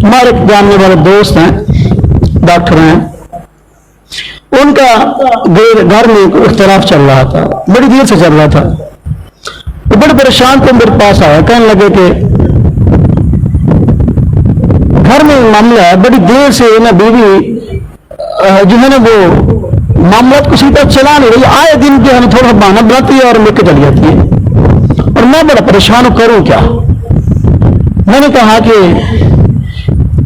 हमारे जानने वाले दोस्त हैं, डॉक्टर हैं, उनका घर में इख्तलाफ चल रहा था, बड़ी देर से चल रहा था। वो बड़े परेशान थे, मेरे पास आया, कहने लगे कि घर में मामला है, बड़ी देर से ना बीवी जो है ना वो मामला को सीधा चला नहीं रही, आए दिन के हमें थोड़ा बहाना बनाती है और लेके चली जाती है, और मैं बड़ा परेशान हूं, करूं क्या। मैंने कहा कि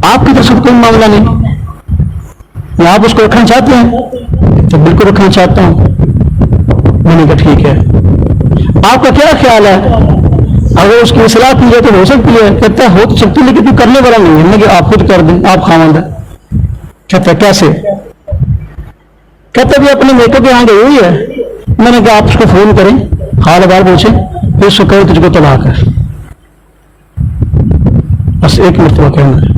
आपकी तरफ से कोई मामला नहीं, आप उसको रखना चाहते हैं? तो बिल्कुल रखना चाहता हूं। मैंने कहा ठीक है, आपका क्या ख्याल है, अगर उसकी इस्लाह की जाए तो हो सकती है? कहता है हो तो सकती है, लेकिन तू करने वाला नहीं है। मैंने कहा आप खुद कर दें, आप खामंद है। कहता है कैसे? कहते भी अपने मेको के यहाँ गई हुई है। मैंने कहा आप उसको फोन करें, हाल बार पूछे, फिर उसको कहे तुझको तलाक है, बस एक मरतबा कहना है।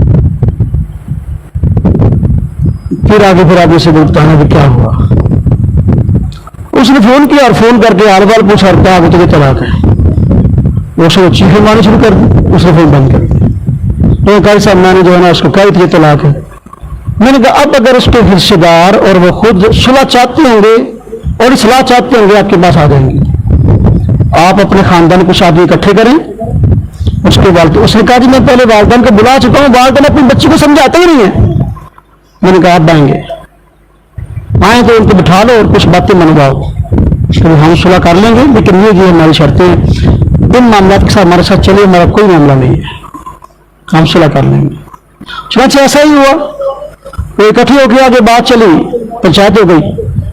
फिर आगे से बताना भी क्या हुआ। उसने फोन किया और फोन करके हाल बार पूछा और कहा तुझे तलाक है। वो सब चीखें मारनी शुरू कर दी, उसने फोन बंद कर दिया। तो कहा साहब मैंने जो है ना उसको कही तुझे तलाक है। मैंने कहा अब अगर उसके हिस्सेदार और वो खुद सुलह चाहते होंगे और इस्लाह चाहते होंगे आपके पास आ जाएंगे। आप अपने खानदान कुछ आदमी इकट्ठे करें, उसके बाद उसने कहा जी मैं पहले वालदान को बुला चुका हूं, वालदान अपनी बच्ची को समझाते ही नहीं है। मैंने कहा आप आएंगे, आए तो उनको बिठा लो और कुछ बातें मनवाओ, तो हम सुलह कर लेंगे, लेकिन ये हमारी शर्तें हैं, इन मामला के साथ हमारे साथ चलिए, हमारा कोई मामला नहीं है, हम सुलह कर लेंगे। चुनाव ऐसा ही हुआ, वो इकट्ठी होकर आगे बात चली, पंचायत हो गई।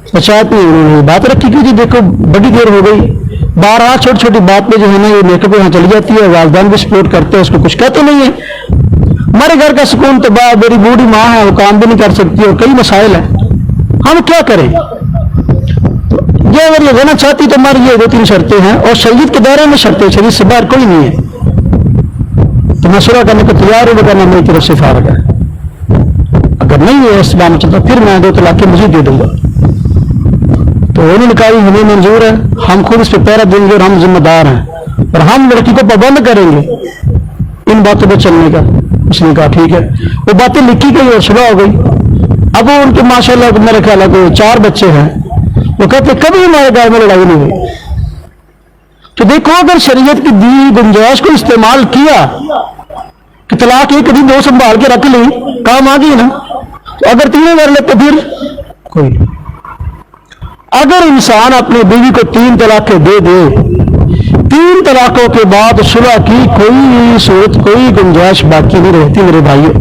पंचायत में उन्होंने बात रखी कि जी देखो बड़ी देर हो गई, 12 छोटी छोटी बात पे जो है ना ये मेकअप यहाँ चली जाती है, वालदान भी सपोर्ट करते हैं, उसको कुछ कहते नहीं है। हमारे घर का सुकून तो मेरी बूढ़ी माँ है, वो काम भी नहीं कर सकती और कई मसाइल है, हम क्या करें। तो ये अगर ये रहना चाहती तो हमारी ये 2-3 शर्तें हैं, और शरीयत के दायरे में शर्तें, शरीयत से बाहर कोई नहीं है। तो मैं सुलह करने को तैयार हूँ, वरना मेरी तरफ से फारग है। अगर नहीं है इस बात में चलता फिर मैं 2 तलाक़ें मज़ीद दे दूंगा। तो उन्होंने कहा हमें मंजूर है, हम खुद इस पर पहरा देंगे और हम जिम्मेदार हैं, और हम लड़की को पाबंद करेंगे इन बातों पर चलने का। उसने कहा ठीक है। वो बातें लिखी गई और सुलह हो गई। अब वो उनके माशाल्लाह मेरे ख्याल है 4 बच्चे हैं। वो कहते कभी हमारे घर में लड़ाई नहीं हुई। तो देखो अगर शरीयत की दी गुंजाइश को इस्तेमाल किया कि तलाक एक दिन 2 संभाल के रख ली, काम आ गई ना। तो अगर 3 कर ले तो फिर कोई नहीं। अगर इंसान अपनी बीवी को 3 तलाकें दे दे, 3 तलाकों के बाद सुलह की कोई सूरत, कोई गुंजाइश बाकी नहीं रहती मेरे भाइयों।